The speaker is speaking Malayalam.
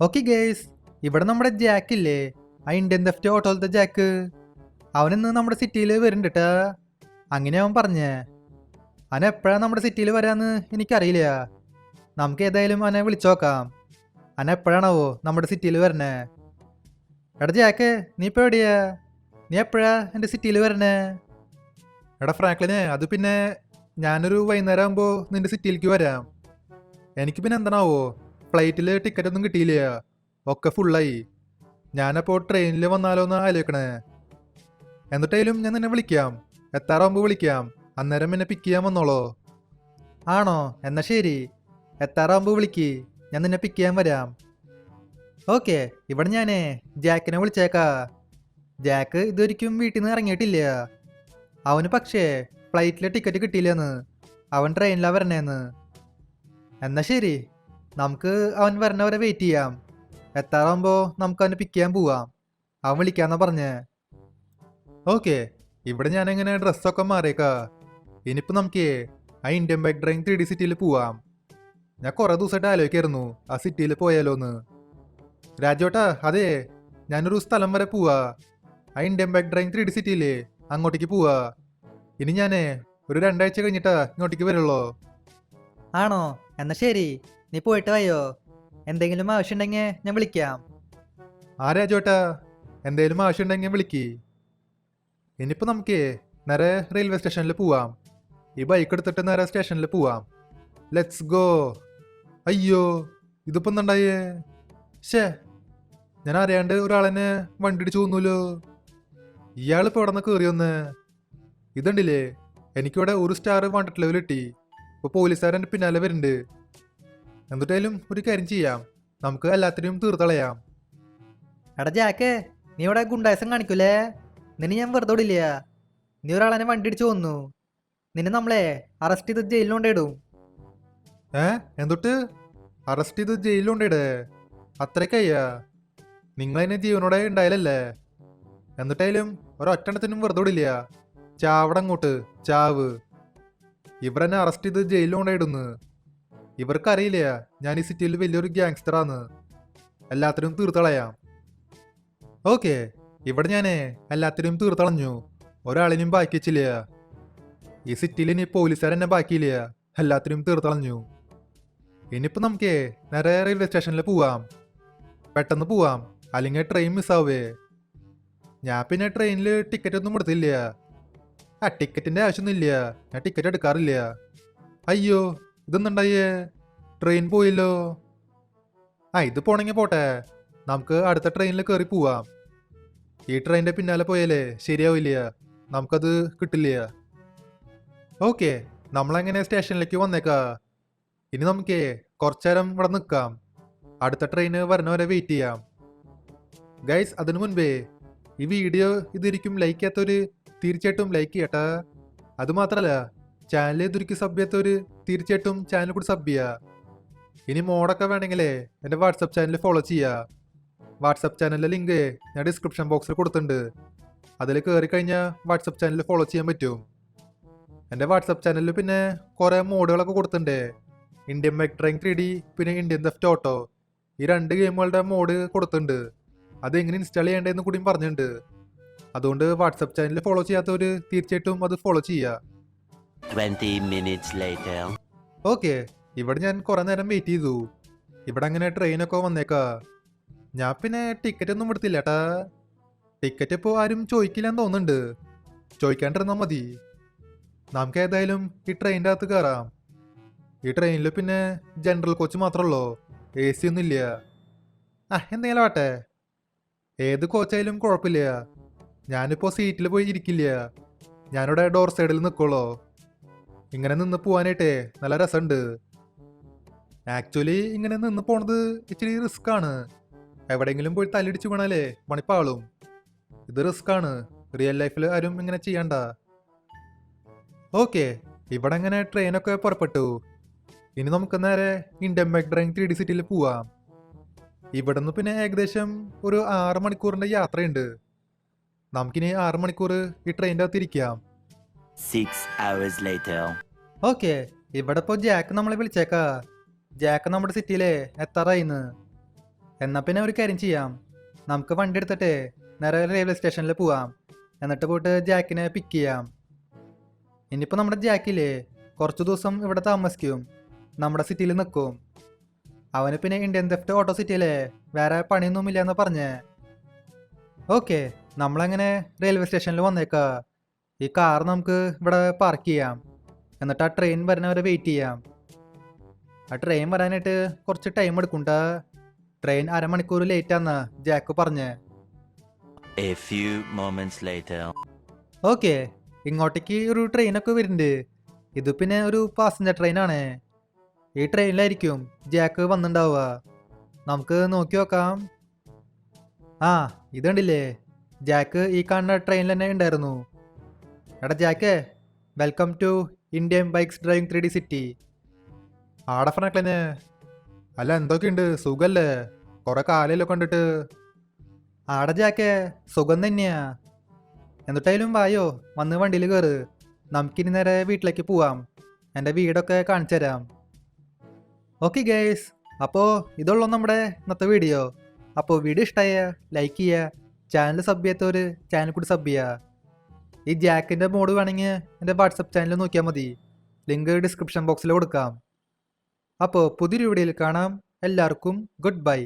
ഓക്കെ ഗേസ്, ഇവിടെ നമ്മുടെ ജാക്ക് ഇല്ലേ, ആ ഇന്ത്യൻ തെഫ്റ്റ് ഓട്ടോലത്തെ ജാക്ക്, അവനിന്ന് നമ്മുടെ സിറ്റിയിൽ വരുന്നുണ്ട് കേട്ടാ. അങ്ങനെ അവൻ പറഞ്ഞേ. അവൻ എപ്പോഴാണ് നമ്മുടെ സിറ്റിയിൽ വരാന്ന് എനിക്കറിയില്ല. നമുക്ക് ഏതായാലും അവനെ വിളിച്ചു നോക്കാം. അവൻ എപ്പോഴാണാവോ നമ്മുടെ സിറ്റിയിൽ വരണേ? എടാ ജാക്ക്, നീ ഇപ്പോൾ എവിടെയാ? നീ എപ്പോഴാ എൻ്റെ സിറ്റിയിൽ വരണേ? എടാ ഫ്രാങ്ക്ലിനെ, അത് പിന്നെ ഞാനൊരു വൈകുന്നേരം ആകുമ്പോൾ നിന്റെ സിറ്റിയിലേക്ക് വരാം. എനിക്ക് പിന്നെ എന്താണാവോ, ഫ്ലൈറ്റിൽ ടിക്കറ്റ് ഒന്നും കിട്ടിയില്ല, ഒക്കെ ഫുള്ളായി. ഞാനപ്പോൾ ട്രെയിനിൽ വന്നാലോ എന്ന് ആലോചിക്കണേ. എന്നിട്ടായാലും ഞാൻ നിന്നെ വിളിക്കാം, എത്താറാകുമ്പോൾ വിളിക്കാം. അന്നേരം എന്നെ പിക്ക് ചെയ്യാൻ വന്നോളോ? ആണോ? എന്നാ ശരി, എത്താറാകുമ്പോൾ വിളിക്ക്, ഞാൻ നിന്നെ പിക്ക് ചെയ്യാൻ വരാം. ഓക്കെ, ഇവിടെ ഞാനേ ജാക്കിനെ വിളിച്ചേക്കാ. ജാക്ക് ഇതൊരിക്കും വീട്ടിൽ നിന്ന് ഇറങ്ങിയിട്ടില്ല. അവന് പക്ഷേ ഫ്ലൈറ്റിലെ ടിക്കറ്റ് കിട്ടിയില്ലെന്ന്, അവൻ ട്രെയിനിലാണ് വരണേന്ന്. എന്നാ ശരി, നമുക്ക് അവൻ വരണവരെ വെയിറ്റ് ചെയ്യാം. എത്താറാകുമ്പോൾ നമുക്ക് അവനെ പിക്ക് ചെയ്യാൻ പോവാം. അവൻ വിളിക്കാന്നാ പറഞ്ഞേ. ഓക്കെ, ഇവിടെ ഞാനെങ്ങനെ ഡ്രസ്സൊക്കെ മാറിയേക്കാ. ഇനിയിപ്പോൾ നമുക്ക് ആ ഇന്ത്യൻ ബൈക്ക് ഡ്രൈവിംഗ് 3D സിറ്റിയിൽ പോവാം. ഞാൻ കുറേ ദിവസമായിട്ട് ആലോചിക്കായിരുന്നു ആ സിറ്റിയിൽ പോയാലോന്ന്. രാജോട്ടാ, അതെ, ഞാനൊരു സ്ഥലം വരെ പോവാ. ആ ഇന്ത്യൻ ബൈക്ക് ഡ്രൈവിംഗ് 3D സിറ്റിയില്ലേ, അങ്ങോട്ടേക്ക് പോവാ. ഇനി ഞാനേ ഒരു 2 ആഴ്ച കഴിഞ്ഞിട്ടാ ഇങ്ങോട്ടേക്ക് വരുള്ളൂ. ആണോ? എന്നാ ശരി, നീ പോയിട്ട് വയ്യോ. എന്തെങ്കിലും ആവശ്യമുണ്ടെങ്കിൽ ഞാൻ വിളിക്കാം. ആ രാജോട്ടാ, എന്തെങ്കിലും ആവശ്യമുണ്ടെങ്കിൽ വിളിക്ക്. ഇനിയിപ്പോൾ നമുക്ക് നേരെ റെയിൽവേ സ്റ്റേഷനിൽ പോവാം. ഈ ബൈക്ക് എടുത്തിട്ട് നേരെ സ്റ്റേഷനിൽ പോവാം. Let's go. അയ്യോ, ഇതിപ്പോൾ എന്തുണ്ടായേ? ഷേ, ഞാൻ അറിയാണ്ട് ഒരാളെന്നെ വണ്ടി ഇടിച്ചു തോന്നൂലോ. ഇയാളിപ്പോൾ ഇവിടെ നിന്ന് കയറിയൊന്ന്. ഇതുണ്ടില്ലേ, എനിക്കിവിടെ ഒരു സ്റ്റാർ വാണ്ടഡ് ലെവൽ കിട്ടി. ഇപ്പോൾ പോലീസുകാരൻ പിന്നാലെ വരുന്നുണ്ട്. എന്നിട്ടായാലും ഒരു കാര്യം ചെയ്യാം, നമുക്ക് എല്ലാത്തിനെയും തീർത്തളയാം. എടാ ജാക്ക്, നീ ഇവിടെ ഗുണ്ടായസം കാണിക്കൂലേ? നിന്നെ ഞാൻ വെറുതെ വിടില്ല. നീ ഒരാളെന്നെ വണ്ടി ഇടിച്ചു കൊന്നു. നിന്നെ നമ്മളെ അറസ്റ്റ് ചെയ്ത് ജയിലിൽ കൊണ്ടിടും. എന്തൊട്ട് അറസ്റ്റ് ചെയ്ത് ജയിലിൽ കൊണ്ടിടേ? അത്രയ്ക്കയ്യാ? നിങ്ങളതിനെ ജീവനോടെ ഉണ്ടായാലല്ലേ? എന്നിട്ടായാലും ഒരൊറ്റെണ്ണത്തിനും വെറുതെ വിടില്ല. ചാവടങ്ങോട്ട് ചാവ്. ഇവരെന്നെ അറസ്റ്റ് ചെയ്ത് ജയിലിൽ കൊണ്ടിടുന്നു. ഇവർക്കറിയില്ല ഞാൻ ഈ സിറ്റിയിൽ വലിയൊരു ഗ്യാങ്സ്റ്ററാന്ന്. എല്ലാത്തിനും തീർത്തളയാം. ഓക്കെ, ഇവിടെ ഞാനേ എല്ലാത്തിനും തീർത്തളഞ്ഞു. ഒരാളിനും ബാക്കി വെച്ചില്ല. ഈ സിറ്റിയിൽ ഇനി പോലീസുകാരെന്നെ ബാക്കിയില്ല, എല്ലാത്തിനും തീർത്തളഞ്ഞു. ഇനിയിപ്പോൾ നമുക്ക് നേരെ റെയിൽവേ സ്റ്റേഷനിൽ പോവാം. പെട്ടെന്ന് പോവാം, അല്ലെങ്കിൽ ട്രെയിൻ മിസ്സാവേ. ഞാൻ പിന്നെ ട്രെയിനിൽ ടിക്കറ്റ് ഒന്നും എടുത്തില്ല. ആ ടിക്കറ്റിൻ്റെ ആവശ്യമൊന്നുമില്ല, ഞാൻ ടിക്കറ്റ് എടുക്കാറില്ല. അയ്യോ, ഇതൊന്നുണ്ടായേ, ട്രെയിൻ പോയില്ലോ. ഇത് പോണെങ്കിൽ പോട്ടെ, നമുക്ക് അടുത്ത ട്രെയിനിൽ കയറി പോവാം. ഈ ട്രെയിനിൻ്റെ പിന്നാലെ പോയാലേ ശരിയാവില്ല, നമുക്കത് കിട്ടില്ല. ഓക്കെ, നമ്മളെങ്ങനെ സ്റ്റേഷനിലേക്ക് വന്നേക്കാ. ഇനി നമുക്ക് കുറച്ചു നേരം ഇവിടെ നിൽക്കാം, അടുത്ത ട്രെയിന് വരണവരെ വെയിറ്റ് ചെയ്യാം. ഗൈസ്, അതിനു മുൻപേ ഈ വീഡിയോ ഇതിരിക്കും ലൈക്ക് ചെയ്യാത്തവര് തീർച്ചയായിട്ടും ലൈക്ക് ചെയ്യട്ടാ. അതുമാത്രമല്ല, ചാനൽ ഇതിരിക്കും സബ് ചെയ്യാത്തവര് തീർച്ചയായിട്ടും ചാനൽ കൂടി സബ് ചെയ്യുക. ഇനി മോഡൊക്കെ വേണമെങ്കിലേ എൻ്റെ വാട്സപ്പ് ചാനൽ ഫോളോ ചെയ്യുക. വാട്സപ്പ് ചാനലിലെ ലിങ്ക് ഞാൻ ഡിസ്ക്രിപ്ഷൻ ബോക്സിൽ കൊടുത്തിട്ടുണ്ട്. അതിൽ കയറി കഴിഞ്ഞാൽ വാട്സപ്പ് ചാനൽ ഫോളോ ചെയ്യാൻ പറ്റും. എൻ്റെ വാട്സപ്പ് ചാനലിൽ പിന്നെ കുറേ മോഡുകളൊക്കെ കൊടുത്തിട്ടുണ്ട്. ഇന്ത്യൻ ബൈക്ക് ഡ്രൈവിംഗ് 3D, പിന്നെ ഇന്ത്യൻ തെഫ്റ്റ് ഓട്ടോ, ഈ 2 ഗെയിമുകളുടെ മോഡ് കൊടുത്തിട്ടുണ്ട്. അതെങ്ങനെ ഇൻസ്റ്റാൾ ചെയ്യേണ്ടതെന്ന് കൂടിയും പറഞ്ഞിട്ടുണ്ട്. അതുകൊണ്ട് വാട്സപ്പ് ചാനൽ ഫോളോ ചെയ്യാത്തവർ തീർച്ചയായിട്ടും അത് ഫോളോ ചെയ്യുക. 20 minutes later. ഓക്കെ, ഇവിടെ ഞാൻ കുറേ നേരം വെയിറ്റ് ചെയ്തു. ഇവിടെ അങ്ങനെ ട്രെയിനൊക്കെ വന്നേക്കാ. ഞാൻ പിന്നെ ടിക്കറ്റ് ഒന്നും എടുത്തില്ല ഏട്ടാ. ടിക്കറ്റ് ഇപ്പോൾ ആരും ചോദിക്കില്ലെന്ന് തോന്നുന്നുണ്ട്. ചോദിക്കാണ്ടിരുന്നാൽ മതി. നമുക്ക് ഏതായാലും ഈ ട്രെയിനിൻ്റെ അകത്ത് കയറാം. ഈ ട്രെയിനിൽ പിന്നെ ജനറൽ കോച്ച് മാത്രമല്ലോ, AC ഒന്നും ഇല്ല. എന്തെങ്കിലും ആട്ടെ, ഏത് കോച്ചായാലും കുഴപ്പമില്ല. ഞാനിപ്പോൾ സീറ്റിൽ പോയി ഇരിക്കില്ല, ഞാനിവിടെ ഡോർ സൈഡിൽ നിൽക്കുള്ളൂ. ഇങ്ങനെ നിന്ന് പോവാനായിട്ടേ നല്ല രസമുണ്ട്. ആക്ച്വലി ഇങ്ങനെ നിന്ന് പോണത് ഇച്ചിരി റിസ്ക് ആണ്. എവിടെയെങ്കിലും പോയി തല്ലിടിച്ച് വീണാലേ മണിപ്പാളും. ഇത് റിസ്ക് ആണ്, റിയൽ ലൈഫിൽ ആരും ഇങ്ങനെ ചെയ്യണ്ട. ഓക്കെ, ഇവിടെ അങ്ങനെ ട്രെയിനൊക്കെ പുറപ്പെട്ടു. ഇനി നമുക്ക് നേരെ ഇന്ത്യൻ ബൈക്ക് ഡ്രൈവിംഗ് 3D സിറ്റിയിൽ പോവാം. ഇവിടെ നിന്ന് പിന്നെ ഏകദേശം ഒരു 6 മണിക്കൂറിൻ്റെ യാത്രയുണ്ട്. നമുക്കിനി 6 മണിക്കൂർ ഈ ട്രെയിനിൻ്റെ അകത്ത് ഇരിക്കാം. 6 hours later. ഓക്കെ, ഇവിടെ ഇപ്പോൾ ജാക്ക് നമ്മളെ വിളിച്ചേക്കാ. ജാക്ക് നമ്മുടെ സിറ്റിയിലെ എത്താറായിന്ന്. എന്നാൽ പിന്നെ ഒരു കാര്യം ചെയ്യാം, നമുക്ക് വണ്ടി എടുത്തിട്ട് നേരെ റെയിൽവേ സ്റ്റേഷനിൽ പോവാം. എന്നിട്ട് പോയിട്ട് ജാക്കിനെ പിക്ക് ചെയ്യാം. ഇനിയിപ്പോൾ നമ്മുടെ ജാക്കില്ലേ കുറച്ച് ദിവസം ഇവിടെ താമസിക്കും, നമ്മുടെ സിറ്റിയിൽ നിൽക്കും. അവന് പിന്നെ ഇന്ത്യൻ തെഫ്റ്റ് ഓട്ടോ സിറ്റിയിലെ വേറെ പണിയൊന്നുമില്ല എന്ന് പറഞ്ഞേ. ഓക്കെ, നമ്മളങ്ങനെ റെയിൽവേ സ്റ്റേഷനിൽ വന്നേക്കാ. ഈ കാർ നമുക്ക് ഇവിടെ പാർക്ക് ചെയ്യാം. എന്നിട്ട് ആ ട്രെയിൻ വരുന്നവരെ വെയിറ്റ് ചെയ്യാം. ആ ട്രെയിൻ വരാനായിട്ട് കുറച്ച് ടൈം എടുക്കുണ്ടാ. ട്രെയിൻ അരമണിക്കൂർ ലേറ്റാന്നാ ജാക്ക് പറഞ്ഞേ. A few moments later. Okay, ഇങ്ങോട്ടേക്ക് ഒരു ട്രെയിനൊക്കെ വരുന്നുണ്ട്. ഇത് പിന്നെ ഒരു പാസഞ്ചർ ട്രെയിനാണ്. ഈ ട്രെയിനിലായിരിക്കും ജാക്ക് വന്നിട്ടുണ്ടാവുക. നമുക്ക് നോക്കി നോക്കാം. ആ, ഇതുണ്ടല്ലേ, ജാക്ക് ഈ കാണുന്ന ട്രെയിനിൽ തന്നെ ഉണ്ടായിരുന്നു. എടാ Jack, welcome to Indian bikes driving 3D city. ആടെ ഫ്രണ്ട്ലിന് അല്ല എന്തൊക്കെയുണ്ട്, സുഖല്ലേ? കുറെ കാലല്ലോ കണ്ടിട്ട്. ആടെ ജാക്കേ, സുഖം തന്നെയാ. എന്നിട്ടായാലും വായോ, വന്ന് വണ്ടിയിൽ കയറ്. നമുക്കിനി നേരെ വീട്ടിലേക്ക് പോവാം. എൻ്റെ വീടൊക്കെ കാണിച്ചു തരാം. ഓക്കെ ഗൈസ്, അപ്പോൾ ഇതുള്ളൂ നമ്മുടെ ഇന്നത്തെ വീഡിയോ. അപ്പോൾ വീഡിയോ ഇഷ്ടമായ ലൈക്ക് ചെയ്യുക, ചാനൽ സബ് ചെയ്യാത്തവർ ചാനൽ കൂടി സബ് ചെയ്യുക. ഈ ജാക്കിൻ്റെ മോഡ് വേണമെങ്കിൽ എൻ്റെ വാട്സപ്പ് ചാനൽ നോക്കിയാൽ മതി, ലിങ്ക് ഡിസ്ക്രിപ്ഷൻ ബോക്സിൽ കൊടുക്കാം. അപ്പോൾ പുതിയൊരു വീഡിയോയിൽ കാണാം. എല്ലാവർക്കും ഗുഡ് ബൈ.